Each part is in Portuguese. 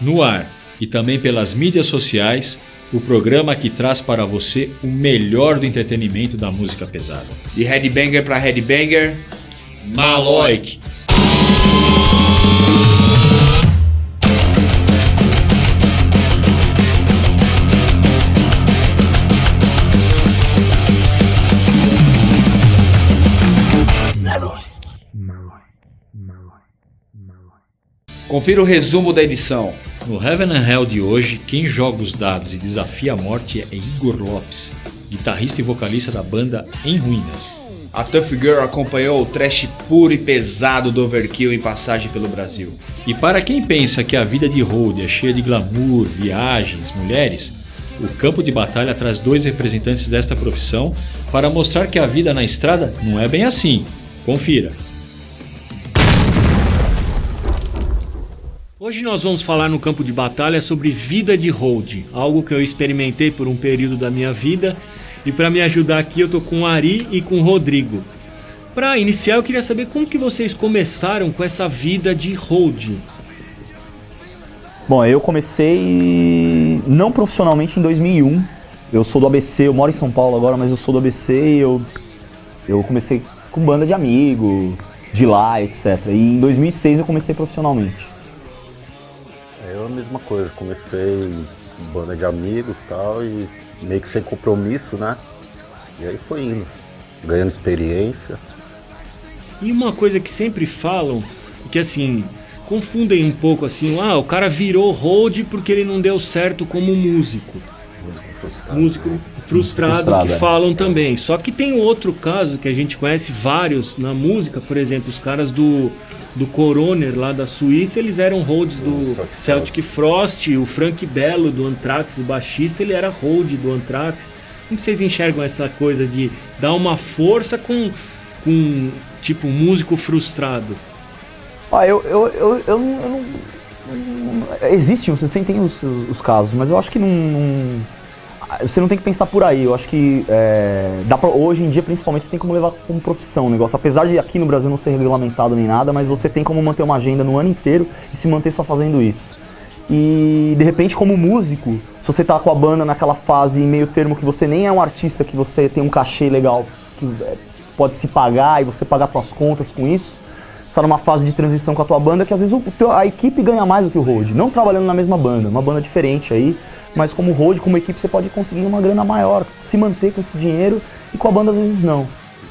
No ar e também pelas mídias sociais, o programa que traz para você o melhor do entretenimento da música pesada. De headbanger para headbanger, Maloik! Confira o resumo da edição. No Heaven and Hell de hoje, quem joga os dados e desafia a morte é Igor Lopes, guitarrista e vocalista da banda Em Ruínas. A Tough Girl acompanhou o trash puro e pesado do Overkill em passagem pelo Brasil. E para quem pensa que a vida de road é cheia de glamour, viagens, mulheres, o Campo de Batalha traz dois representantes desta profissão para mostrar que a vida na estrada não é bem assim. Confira! Hoje nós vamos falar no Campo de Batalha sobre vida de road, algo que eu experimentei por um período da minha vida, e para me ajudar aqui eu tô com o Ari e com o Rodrigo. Para iniciar eu queria saber como que vocês começaram com essa vida de road. Bom, eu comecei não profissionalmente em 2001, eu sou do ABC, eu moro em São Paulo agora, mas eu sou do ABC e eu comecei com banda de amigo, de lá, etc. E em 2006 eu comecei profissionalmente. Eu a mesma coisa, comecei com banda de amigos e tal, e meio que sem compromisso, né? E aí foi indo, ganhando experiência. E uma coisa que sempre falam, que assim, confundem um pouco assim, o cara virou road porque ele não deu certo como músico. Músico frustrado, que falam também. Só que tem outro caso que a gente conhece vários na música, por exemplo, os caras do Coroner lá da Suíça, eles eram roads do Celtic Frost, o Frank Bello do Anthrax, o baixista, ele era road do Anthrax. Como vocês enxergam essa coisa de dar uma força com tipo, músico frustrado? Eu não... Existe, você sempre tem os casos, mas eu acho que você não tem que pensar por aí. Eu acho que hoje em dia, principalmente, você tem como levar como profissão o negócio. Apesar de aqui no Brasil não ser regulamentado nem nada, mas você tem como manter uma agenda no ano inteiro e se manter só fazendo isso. E, de repente, como músico, se você tá com a banda naquela fase meio termo que você nem é um artista, que você tem um cachê legal, que pode se pagar e você pagar suas contas com isso, você tá numa fase de transição com a tua banda que às vezes a equipe ganha mais do que o road. Não trabalhando na mesma banda, uma banda diferente aí, mas como road, como equipe, você pode conseguir uma grana maior, se manter com esse dinheiro, e com a banda às vezes não.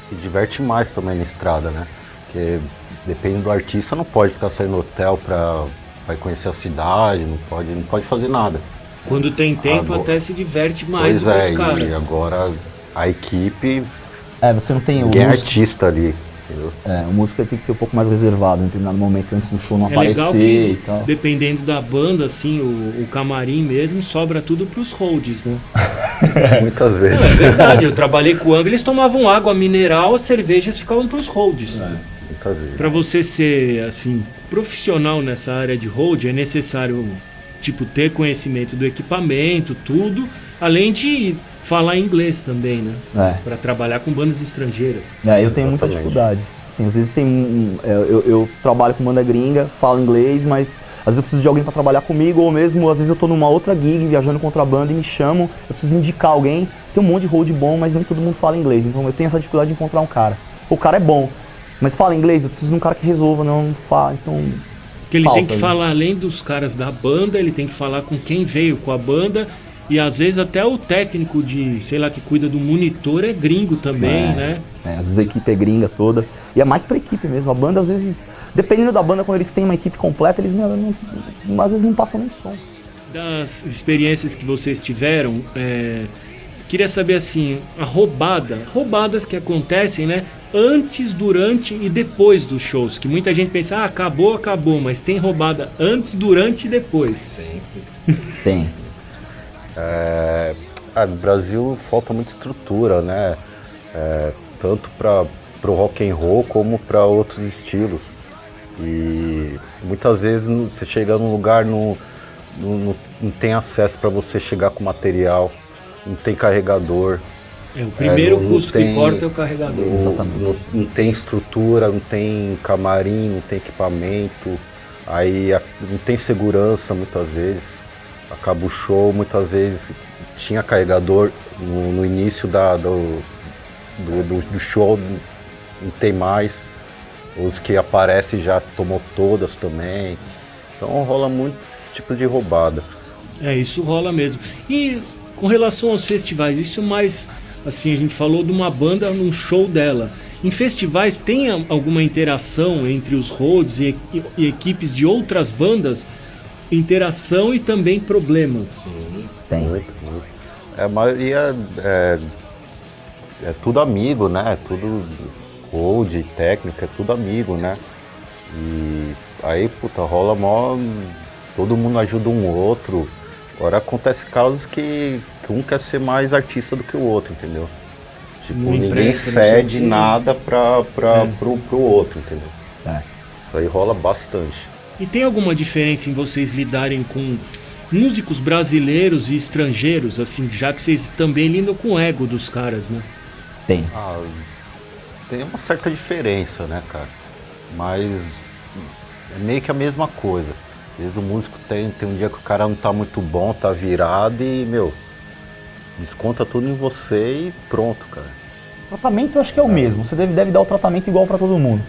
Se diverte mais também na estrada, né? Porque depende do artista, não pode ficar saindo no hotel pra conhecer a cidade, não pode fazer nada. Quando tem tempo até se diverte mais com os caras. E agora a equipe você não tem é artista ali. Entendeu? O músico tem que ser um pouco mais reservado em determinado momento antes do show não aparecer legal que, e tal. Dependendo da banda, assim, o camarim mesmo, sobra tudo pros holds, né? Muitas vezes. É verdade, eu trabalhei com o Angra, eles tomavam água mineral, as cervejas ficavam pros holds. Muitas vezes. Pra você ser, assim, profissional nessa área de hold, é necessário, tipo, ter conhecimento do equipamento, tudo, além de falar inglês também, né? Pra trabalhar com bandas estrangeiras. Eu tenho muita dificuldade. Assim, às vezes eu trabalho com banda gringa, falo inglês, mas às vezes eu preciso de alguém pra trabalhar comigo, ou mesmo às vezes eu tô numa outra gig, viajando com outra banda e me chamam, eu preciso indicar alguém. Tem um monte de hold bom, mas nem todo mundo fala inglês, então eu tenho essa dificuldade de encontrar um cara. O cara é bom, mas fala inglês, eu preciso de um cara que resolva, não fala, então... Porque ele tem que falar além dos caras da banda, ele tem que falar com quem veio com a banda. E às vezes até o técnico que cuida do monitor é gringo também, né? Às vezes a equipe é gringa toda. E é mais pra equipe mesmo. A banda, às vezes, dependendo da banda, quando eles têm uma equipe completa, eles às vezes não passam nem som. Das experiências que vocês tiveram, queria saber assim, roubadas que acontecem, né? Antes, durante e depois dos shows. Que muita gente pensa, acabou, mas tem roubada antes, durante e depois. Sempre. Tem. No Brasil falta muita estrutura, né? Tanto para o rock and roll como para outros estilos. E muitas vezes você chega num lugar, não tem acesso para você chegar com material, não tem carregador. O primeiro custo que importa é o carregador. Exatamente. Não tem estrutura, não tem camarim, não tem equipamento. Aí não tem segurança muitas vezes, acaba o show, muitas vezes tinha carregador no início do show, não tem mais, os que aparecem já tomou todas também, então rola muito esse tipo de roubada. Isso rola mesmo. E com relação aos festivais, isso mais, assim, a gente falou de uma banda num show dela. Em festivais tem alguma interação entre os roads e equipes de outras bandas? Interação e também problemas? Tem. Muito. A maioria é tudo amigo, né? Tudo road, técnica, é tudo amigo, né? E aí, puta, rola mó... Todo mundo ajuda um outro. Agora acontece casos que um quer ser mais artista do que o outro, entendeu? Tipo, ninguém cede nada pro outro, entendeu? Isso aí rola bastante. E tem alguma diferença em vocês lidarem com músicos brasileiros e estrangeiros, assim, já que vocês também lidam com o ego dos caras, né? Tem. Tem uma certa diferença, né, cara? Mas é meio que a mesma coisa. Às vezes o músico tem um dia que o cara não tá muito bom, tá virado e, desconta tudo em você e pronto, cara. O tratamento eu acho que é o mesmo, você deve dar o tratamento igual pra todo mundo.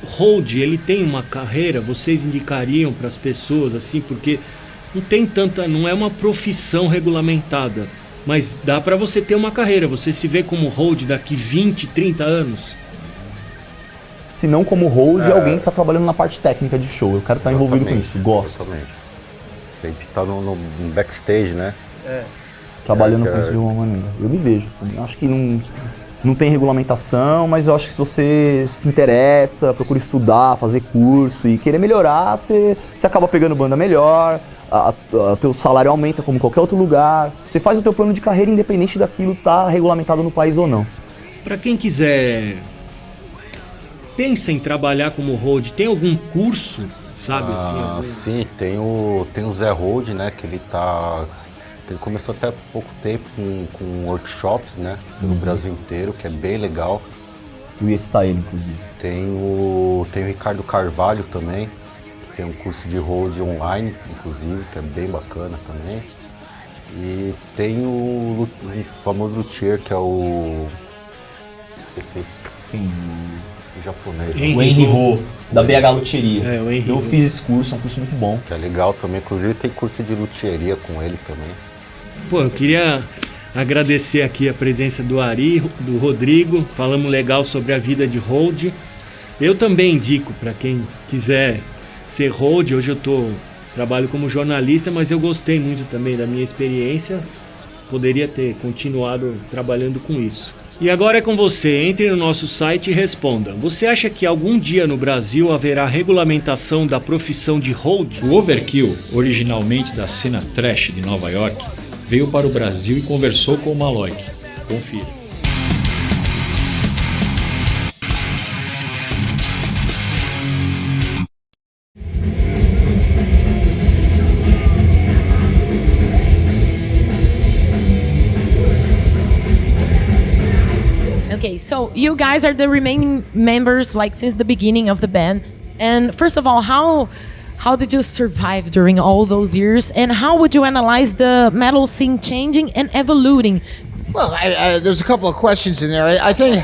O hold, ele tem uma carreira, vocês indicariam para as pessoas, assim, porque não é uma profissão regulamentada, mas dá para você ter uma carreira, você se vê como hold daqui 20, 30 anos? Se não como hold, alguém que tá trabalhando na parte técnica de show, eu quero estar envolvido com isso, gosto. Exatamente. Sempre tá no backstage, né? Trabalhando com isso de uma maneira. Eu me vejo, assim, acho que não tem regulamentação, mas eu acho que se você se interessa, procura estudar, fazer curso e querer melhorar, você acaba pegando banda melhor, teu salário aumenta como em qualquer outro lugar, você faz o teu plano de carreira independente daquilo tá regulamentado no país ou não. Para quem quiser, pensa em trabalhar como hold, tem algum curso, sabe? Sim, tem o Zé Hold, né, que ele começou até há pouco tempo com workshops, né, pelo Brasil inteiro, que é bem legal. Eu ia citar ele, inclusive. Tem o Ricardo Carvalho também, que tem um curso de hold online, inclusive, que é bem bacana também. E tem o famoso luthier, que é o... esqueci. O japonês. O Henry Ho, da BH Luthieria. O Henry Eu fiz esse curso, é um curso muito bom. Que é legal também, inclusive tem curso de luthieria com ele também. Pô, eu queria agradecer aqui a presença do Ari, do Rodrigo, falamos legal sobre a vida de hold. Eu também indico para quem quiser ser hold, hoje eu trabalho como jornalista, mas eu gostei muito também da minha experiência, poderia ter continuado trabalhando com isso. E agora é com você, entre no nosso site e responda. Você acha que algum dia no Brasil haverá regulamentação da profissão de hold? O Overkill, originalmente da cena thrash de Nova York, veio para o Brasil e conversou com o Maloik. Confira. Okay, so you guys are the remaining members, like, since the beginning of the band. And first of all, how did you survive during all those years? And how would you analyze the metal scene changing and evolving? Well, there's a couple of questions in there. I think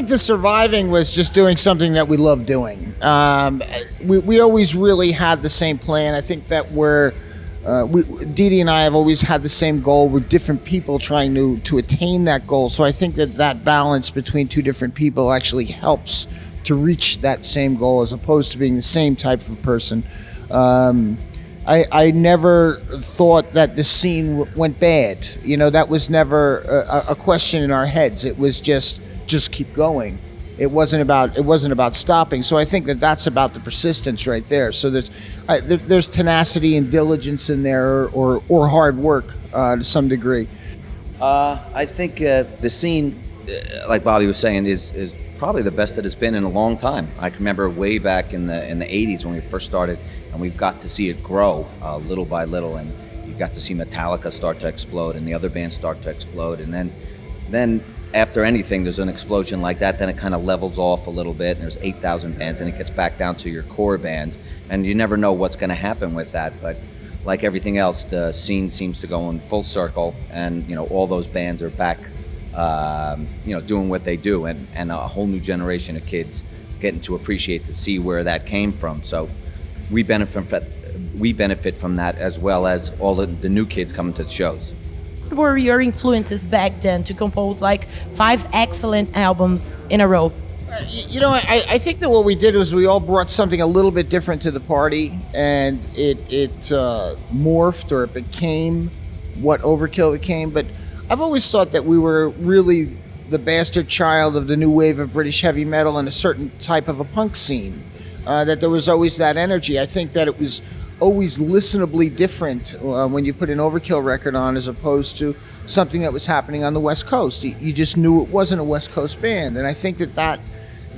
the surviving was just doing something that we love doing. We always really had the same plan. I think that Dee Dee and I have always had the same goal. We're different people trying to attain that goal. So I think that balance between two different people actually helps to reach that same goal, as opposed to being the same type of person. I never thought that the scene went bad. You know, that was never a question in our heads. It was just keep going. It wasn't about stopping. So I think that's about the persistence right there. So there's tenacity and diligence in there, or hard work to some degree. I think the scene, like Bobby was saying, is probably the best that it's been in a long time. I can remember way back in the 80s when we first started, and we got to see it grow little by little, and you got to see Metallica start to explode and the other bands start to explode, and then after anything, there's an explosion like that, then it kind of levels off a little bit, and there's 8,000 bands, and it gets back down to your core bands, and you never know what's going to happen with that. But like everything else, the scene seems to go in full circle, and all those bands are back, doing what they do, and a whole new generation of kids getting to appreciate to see where that came from. So we benefit from that, as well as all the new kids coming to the shows. What were your influences back then to compose like 5 excellent albums in a row? I think that what we did was we all brought something a little bit different to the party, and it morphed, or it became what Overkill became. But I've always thought that we were really the bastard child of the new wave of British heavy metal and a certain type of a punk scene, that there was always that energy. I think that it was always listenably different when you put an Overkill record on as opposed to something that was happening on the West Coast. You just knew it wasn't a West Coast band, and I think that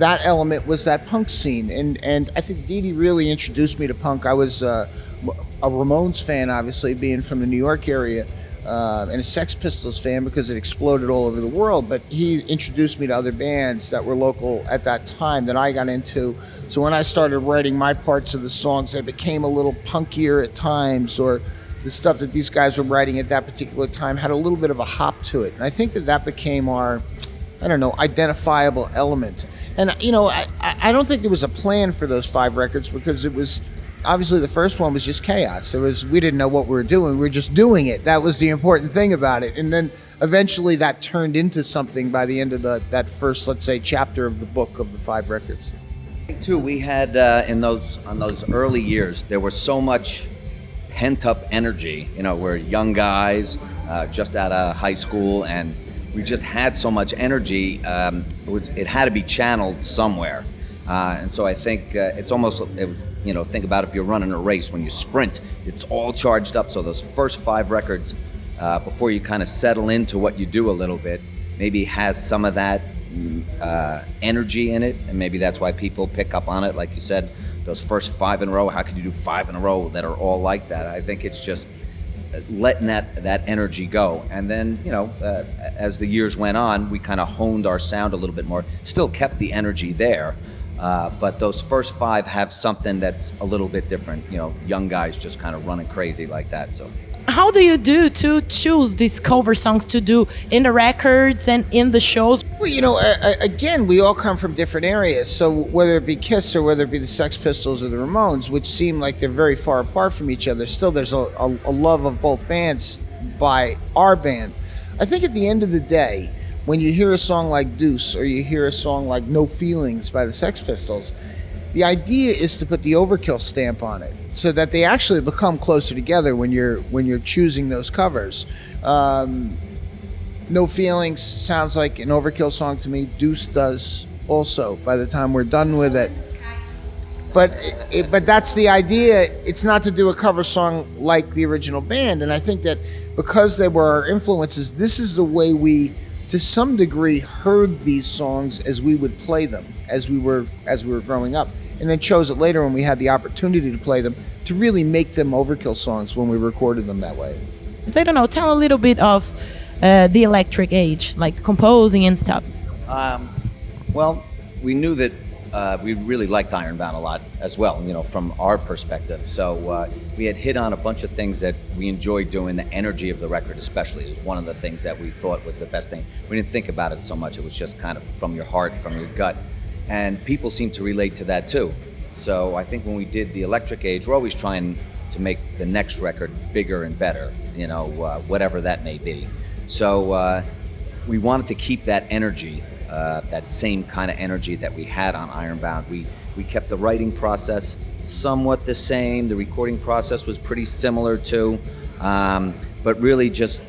element was that punk scene. And I think Dee Dee really introduced me to punk. I was a Ramones fan, obviously, being from the New York area, and a Sex Pistols fan because it exploded all over the world. But he introduced me to other bands that were local at that time that I got into. So when I started writing my parts of the songs, they became a little punkier at times, or the stuff that these guys were writing at that particular time had a little bit of a hop to it. And I think that became our, identifiable element. And, I don't think there was a plan for those 5 records, because it was, obviously the first one was just chaos. We didn't know what we were doing. We were just doing it. That was the important thing about it. And then eventually that turned into something by the end of that first, let's say, chapter of the book of the 5 records. Too, we had on those early years, there was so much pent-up energy. We're young guys, just out of high school, and we just had so much energy. It had to be channeled somewhere, and so I think it's almost, think about if you're running a race. When you sprint, it's all charged up. So those first 5 records, before you kind of settle into what you do a little bit, maybe has some of that energy in it, and maybe that's why people pick up on it. Like you said, those first 5 in a row, how could you do 5 in a row that are all like that? I think it's just letting that energy go. And then, as the years went on, we kind of honed our sound a little bit more, still kept the energy there, but those first 5 have something that's a little bit different. Young guys just kind of running crazy like that. So How do you do to choose these cover songs to do in the records and in the shows? Well, again, we all come from different areas. So whether it be Kiss or whether it be the Sex Pistols or the Ramones, which seem like they're very far apart from each other, still there's a love of both bands by our band. I think at the end of the day, when you hear a song like Deuce or you hear a song like No Feelings by the Sex Pistols, the idea is to put the Overkill stamp on it, so that they actually become closer together when you're choosing those covers. No Feelings sounds like an Overkill song to me. Deuce does also by the time we're done with it. But that's the idea. It's not to do a cover song like the original band. And I think that because they were our influences, this is the way we, to some degree, heard these songs as we would play them as we were growing up. And then chose it later when we had the opportunity to play them to really make them Overkill songs when we recorded them that way. I don't know, tell a little bit of the Electric Age, like composing and stuff. Well, we knew that we really liked Ironbound a lot as well, from our perspective. So we had hit on a bunch of things that we enjoyed doing. The energy of the record especially is one of the things that we thought was the best thing. We didn't think about it so much. It was just kind of from your heart, from your gut. And people seem to relate to that too. So I think when we did the Electric Age, we're always trying to make the next record bigger and better, whatever that may be. So we wanted to keep that energy, that same kind of energy that we had on Ironbound. We kept the writing process somewhat the same. The recording process was pretty similar too. But really just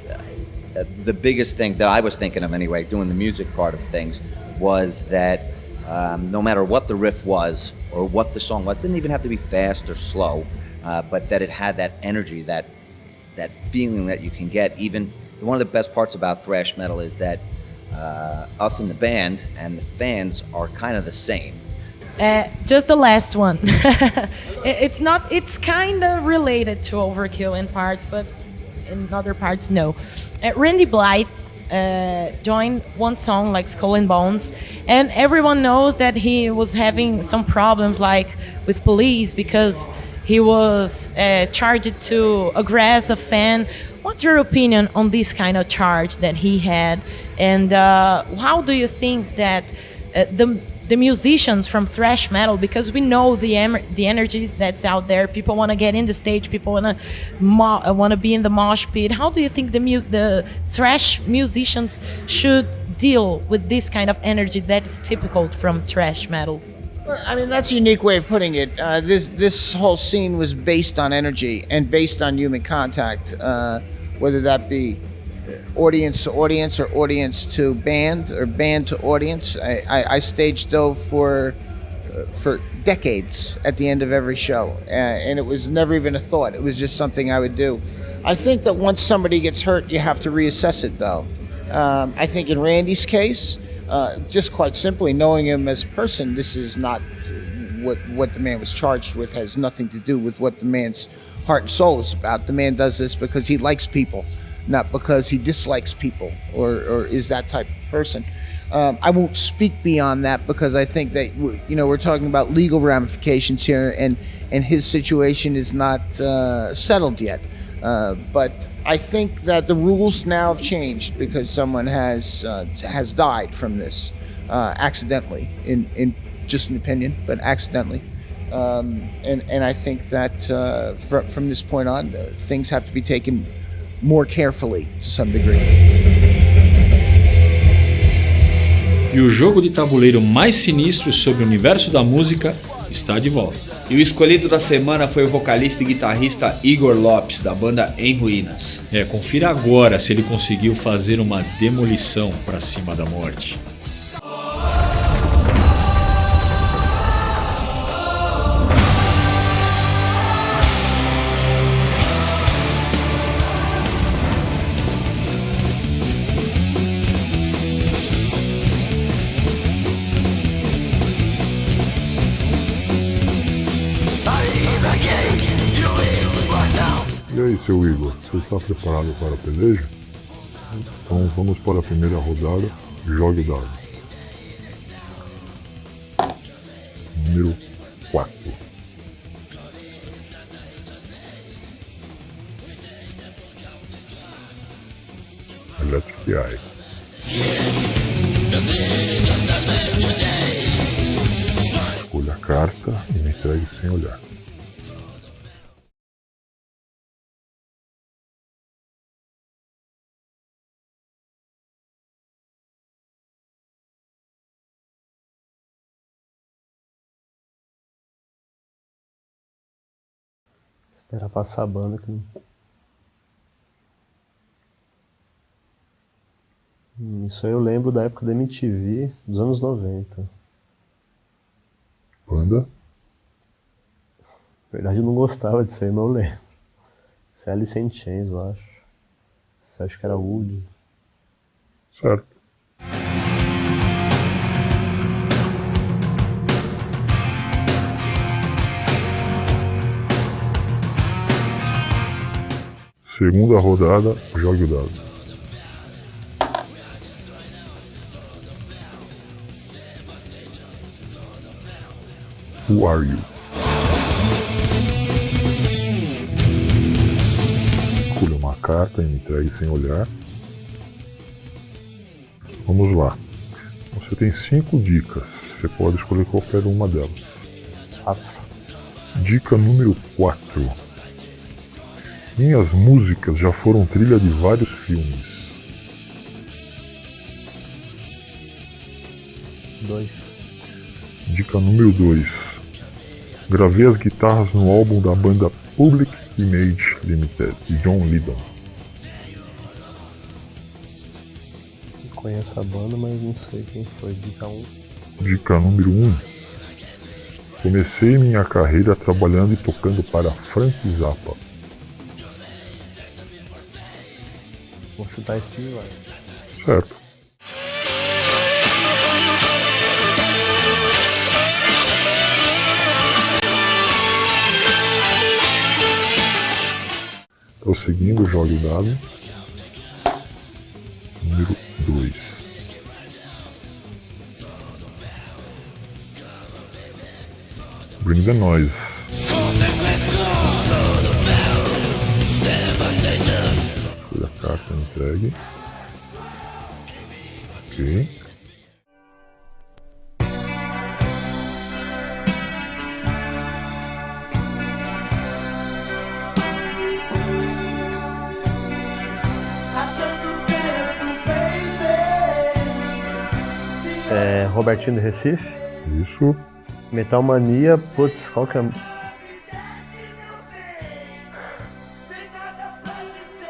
the biggest thing that I was thinking of anyway, doing the music part of things, was that no matter what the riff was or what the song was, it didn't even have to be fast or slow, but that it had that energy, that feeling that you can get. Even one of the best parts about thrash metal is that us in the band and the fans are kind of the same. Just the last one. It's kind of related to Overkill in parts, but in other parts, no. Randy Blythe joined one song like Skull and Bones, and everyone knows that he was having some problems like with police because he was charged to aggress a fan. What's your opinion on this kind of charge that he had, and how do you think that the musicians from thrash metal, because we know the energy that's out there, people want to get in the stage, people want to be in the mosh pit. How do you think the thrash musicians should deal with this kind of energy that is typical from thrash metal? Well, I mean, that's a unique way of putting it. This whole scene was based on energy and based on human contact, whether that be audience to audience or audience to band or band to audience. I stage dove for decades at the end of every show, and it was never even a thought. It was just something I would do. I think that once somebody gets hurt, you have to reassess it, though. I think in Randy's case, just quite simply knowing him as a person, this is not what the man was charged with, has nothing to do with what the man's heart and soul is about. The man does this because he likes people, not because he dislikes people or is that type of person. I won't speak beyond that because I think that we're talking about legal ramifications here, and his situation is not settled yet. But I think that the rules now have changed because someone has died from this accidentally, in just an opinion, but accidentally. And I think that from this point on, things have to be taken more carefully to some degree. E o jogo de tabuleiro mais sinistro sobre o universo da música está de volta. E o escolhido da semana foi o vocalista e guitarrista Igor Lopes, da banda Em Ruínas. Confira agora se ele conseguiu fazer uma demolição para cima da morte. E aí, seu Igor, você está preparado para a peleja? Então vamos para a primeira rodada, jogue o dado. Número 4. Electric Eye. Escolha a carta e me entregue sem olhar. Esperar passar a banda. Isso aí eu lembro da época da MTV, dos anos 90. Banda? Na verdade eu não gostava disso aí, mas eu lembro. Isso é Alice in Chains, eu acho. Isso acho que era Wood. Certo. Segunda rodada, jogue o dado. Who are you? Escolha uma carta e me entregue sem olhar. Vamos lá. Você tem 5 dicas. Você pode escolher qualquer uma delas. 4. Dica número 4. Minhas músicas já foram trilha de vários filmes. 2. Dica número 2. Gravei as guitarras no álbum da banda Public Image Limited, de John Lydon. Conheço a banda, mas não sei quem foi. Dica 1. Dica número 1. Comecei minha carreira trabalhando e tocando para Frank Zappa. Vou chutar Steve Vai. Certo. Prosseguindo, jogue o dado. Número Blitz. Bring the Noise. Foi a carta entregue. Ok. Robertinho do Recife. Isso. Metal Mania, putz, qual que é?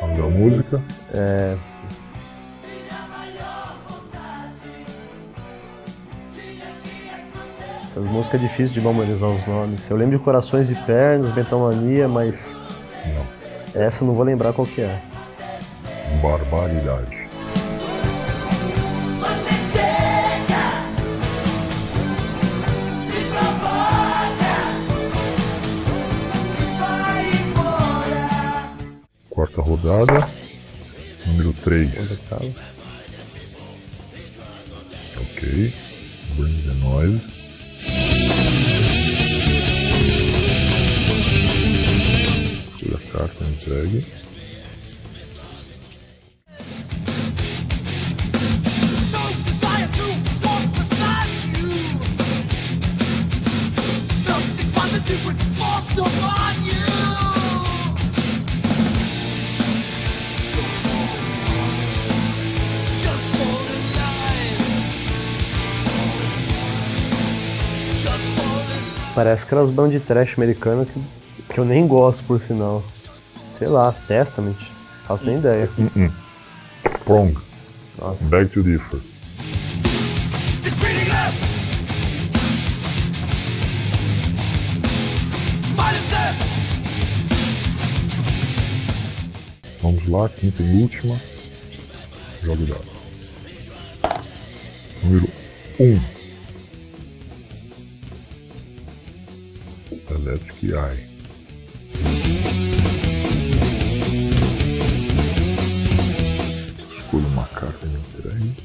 Nome da música. Essas músicas é difícil de memorizar os nomes. Eu lembro de Corações e Pernas, Metal Mania, mas Não. essa eu não vou lembrar qual que é. Barbaridade. Quarta rodada. Número 3. Onde é que tava? Ok. Bring the Noise. Foi a carta entregue. Parece aquelas bandas de trash americana que eu nem gosto, por sinal. Sei lá, Testament. Faço nem ideia. Prong. Nossa. Beg to Differ. Vamos lá, quinta e última. Jogo o dado. Número 1. Electric Eye. Escolha uma carta de entregue.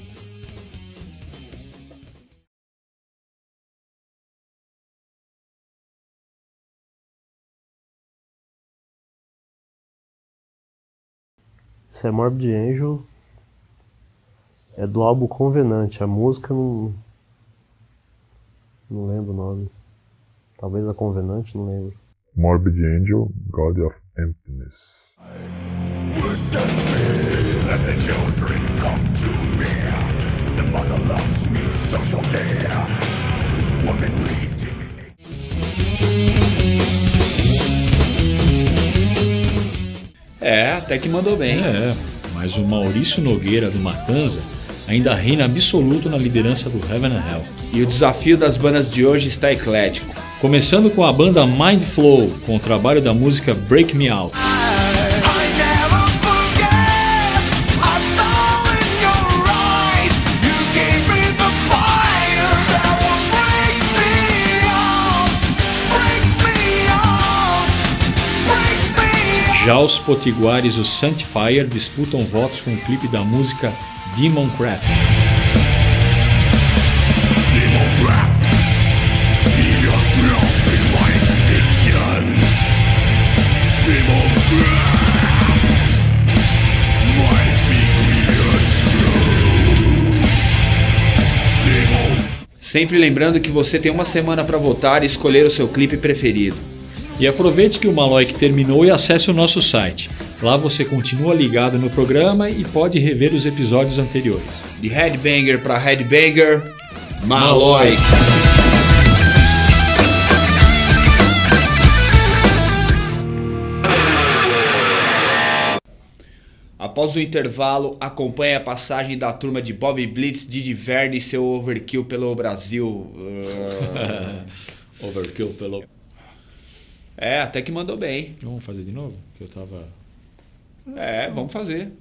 Isso é Morbid Angel. É do álbum Convenante. A música não lembro o nome. Talvez a Convenante, não lembro. Morbid Angel, God of Emptiness. É, até que mandou bem. Mas o Maurício Nogueira do Matanza ainda reina absoluto na liderança do Heaven and Hell. E o desafio das bandas de hoje está eclético. Começando com a banda Mind Flow, com o trabalho da música Break Me Out. Já os potiguares, os Sanctifier, disputam votos com o clipe da música Demon Craft. Sempre lembrando que você tem uma semana para votar e escolher o seu clipe preferido. E aproveite que o Maloik terminou e acesse o nosso site. Lá você continua ligado no programa e pode rever os episódios anteriores. De Headbanger para Headbanger, Maloik. Após o intervalo, acompanhe a passagem da turma de Bobby Blitz, Didi Verne e seu Overkill pelo Brasil. Overkill pelo... É, até que mandou bem. Vamos fazer de novo? Que eu tava... Vamos fazer.